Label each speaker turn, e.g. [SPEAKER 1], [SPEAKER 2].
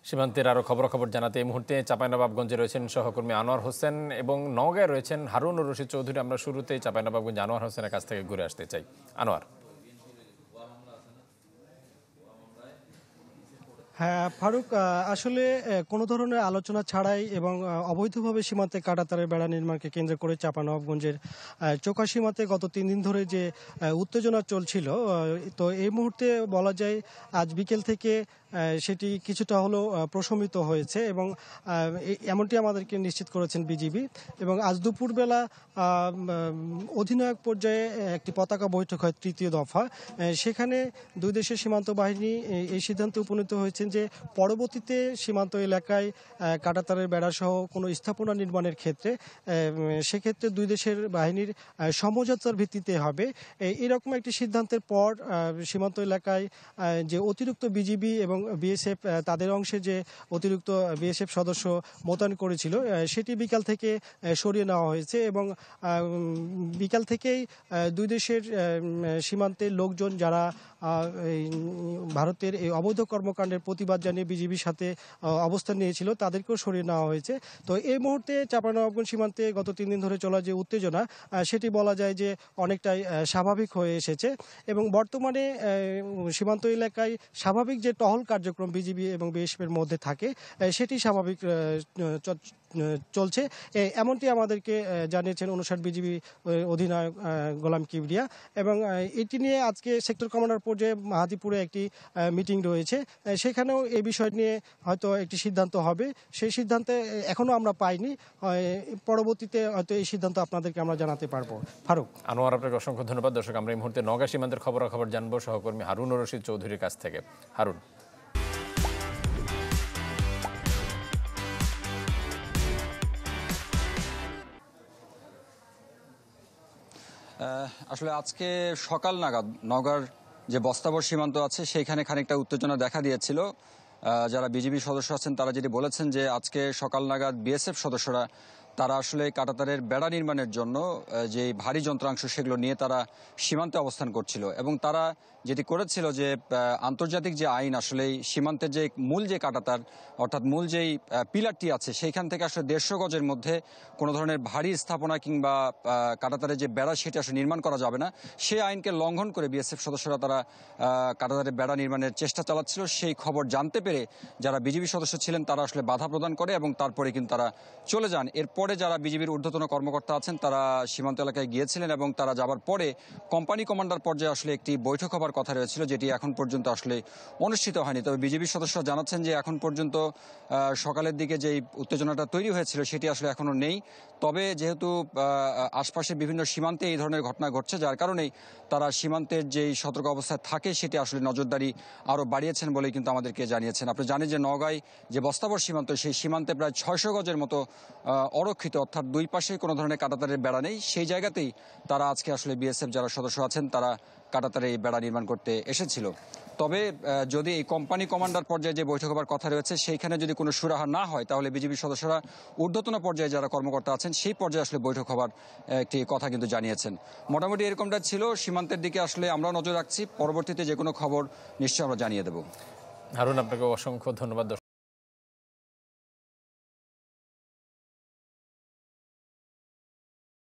[SPEAKER 1] সীমান্তের আরও খবরাখবর জানাতে এই মুহূর্তে চাঁপাইনবাবগঞ্জে রয়েছেন সহকর্মী আনোয়ার হোসেন এবং নওগাঁয় রয়েছেন হারুন রশিদ চৌধুরী। আমরা শুরুতেই চাঁপাইনবাবগঞ্জ আনোয়ার হোসেনের কাছ থেকে ঘুরে আসতে চাই। আনোয়ার।
[SPEAKER 2] হ্যাঁ ফারুক, আসলে কোনো ধরনের আলোচনা ছাড়াই এবং অবৈধভাবে সীমান্তে কাঁটাতারের বেড়া নির্মাণকে কেন্দ্র করে চাঁপাইনবাবগঞ্জের চোখা সীমান্তে গত 3 দিন ধরে যে উত্তেজনা চলছিল, তো এই মুহূর্তে বলা যায় আজ বিকেল থেকে সেটি কিছুটা হলেও প্রশমিত হয়েছে এবং এমনটি আমাদেরকে নিশ্চিত করেছেন বিজিবি। এবং আজ দুপুরবেলা অধিনায়ক পর্যায়ে একটি পতাকা বৈঠক হয়, তৃতীয় দফা। সেখানে দুই দেশের সীমান্ত বাহিনী এই সিদ্ধান্তে উপনীত হয়েছেন যে পরবর্তীতে সীমান্ত এলাকায় কাঁটাতারের বেড়াসহ কোনো স্থাপনা নির্মাণের ক্ষেত্রে সেক্ষেত্রে দুই দেশের বাহিনীর সমঝোতার ভিত্তিতে হবে। এরকম একটি সিদ্ধান্তের পর সীমান্ত এলাকায় যে অতিরিক্ত বিজিবি এবং বিএসএফ তাদের অংশে যে অতিরিক্ত বিএসএফ সদস্য মোতায়েন করেছিল সেটি বিকাল থেকে সরিয়ে নেওয়া হয়েছে এবং বিকাল থেকেই দুই দেশের সীমান্তের লোকজন যারা ভারতের এই অবৈধ কর্মকাণ্ডের প্রতিবাদ জানিয়ে বিজিবির সাথে অবস্থান নিয়েছিল তাদেরকেও সরিয়ে নেওয়া হয়েছে। তো এই মুহূর্তে চাঁপাইনবাবগঞ্জ সীমান্তে গত 3 দিন ধরে চলা যে উত্তেজনা সেটি বলা যায় যে অনেকটাই স্বাভাবিক হয়ে এসেছে এবং বর্তমানে সীমান্ত এলাকায় স্বাভাবিক যে টহল কার্যক্রম বিজিবি এবং বিএসএফের মধ্যে থাকে সেটি স্বাভাবিক চলছে, এমনটি আমাদেরকে জানিয়েছেন 59 বিজিবি অধিনায়ক গোলাম কিবরিয়া। এবং এটি নিয়ে আজকে সেক্টর কমান্ডার পর্যায়ে হাতিপুরে একটি মিটিং রয়েছে, সেখানেও এই বিষয় নিয়ে হয়তো একটি সিদ্ধান্ত হবে। সেই সিদ্ধান্তে এখনও আমরা পাইনি, পরবর্তীতে হয়তো এই সিদ্ধান্ত আপনাদেরকে আমরা জানাতে পারবো। ফারুক।
[SPEAKER 1] আনোয়ার, আপনাকে অসংখ্য ধন্যবাদ। দর্শক, আমরা এই মুহূর্তে নওগাঁ সীমান্তের খবরাখবর জানবো সহকর্মী হারুন রশিদ চৌধুরীর কাছ থেকে। হারুন।
[SPEAKER 3] আসলে আজকে সকাল নাগাদ নওগাঁর যে বস্তাবর সীমান্ত আছে সেইখানে খানিকটা উত্তেজনা দেখা দিয়েছিল। যারা বিজিবি সদস্য আছেন তারা যেটি বলেছেন যে আজকে সকাল নাগাদ বিএসএফ সদস্যরা তারা আসলে কাঁটাতারের বেড়া নির্মাণের জন্য যে ভারী যন্ত্রাংশ সেগুলো নিয়ে তারা সীমান্তে অবস্থান করছিল এবং তারা যেটি করেছিল যে আন্তর্জাতিক যে আইন আসলে সীমান্তের যে মূল যে কাঁটাতার অর্থাৎ মূল যেই পিলারটি আছে সেইখান থেকে আসলে 150 গজের মধ্যে কোনো ধরনের ভারী স্থাপনা কিংবা কাঁটাতারের যে বেড়া সেটা আসলে নির্মাণ করা যাবে না, সেই আইনকে লঙ্ঘন করে বিএসএফ সদস্যরা তারা কাঁটাতারের বেড়া নির্মাণের চেষ্টা চালাচ্ছিল। সেই খবর জানতে পেরে যারা বিজিবি সদস্য ছিলেন তারা আসলে বাধা প্রদান করে এবং তারপরে কিন্তু তারা চলে যান। এরপরে যারা বিজিবির ঊর্ধ্বতন কর্মকর্তা আছেন তারা সীমান্ত এলাকায় গিয়েছিলেন এবং তারা যাবার পরে কোম্পানি কমান্ডার পর্যায়ে আসলে একটি বৈঠক হবার কথা রয়েছিল, যেটি এখন পর্যন্ত আসলে অনুষ্ঠিত হয়নি। তবে বিজিবি সদস্যরা জানাচ্ছেন যে এখন পর্যন্ত সকালের দিকে যে উত্তেজনাটা তৈরি হয়েছিল সেটি আসলে এখনো নেই। তবে যেহেতু আশপাশে বিভিন্ন সীমান্তে এই ধরনের ঘটনা ঘটছে, যার কারণেই তারা সীমান্তের যেই সতর্ক অবস্থায় থাকে সেটি আসলে নজরদারি আরও বাড়িয়েছেন বলেই কিন্তু আমাদেরকে জানিয়েছেন। আপনি জানেন যে নওগাঁয় যে বস্তাবর সীমান্ত সেই সীমান্তে প্রায় 600 গজের মতো অরক্ষিত, অর্থাৎ দুই পাশে কোনো ধরনের কাঁটাতারের বেড়া নেই। সেই জায়গাতেই তারা আজকে আসলে বিএসএফ যারা সদস্য আছেন তারা কাঁটাতারে এই বেড়া নির্মাণ করতে এসেছিল। তবে যদি এই কোম্পানি কমান্ডার পর্যায়ে যে বৈঠক হবার কথা রয়েছে সেইখানে যদি কোনো সুরাহা না হয় তাহলে বিজিবি সদস্যরা ঊর্ধ্বতন পর্যায়ে যারা কর্মকর্তা আছেন সেই পর্যায়ে আসলে বৈঠক হবার একটি কথা কিন্তু জানিয়েছেন। মোটামুটি এরকমটা ছিল। সীমান্তের দিকে আসলে আমরা নজর রাখছি, পরবর্তীতে যে কোনো খবর নিশ্চয়ই আমরা জানিয়ে দেব।
[SPEAKER 1] হারুন, আপনাকে অসংখ্য ধন্যবাদ।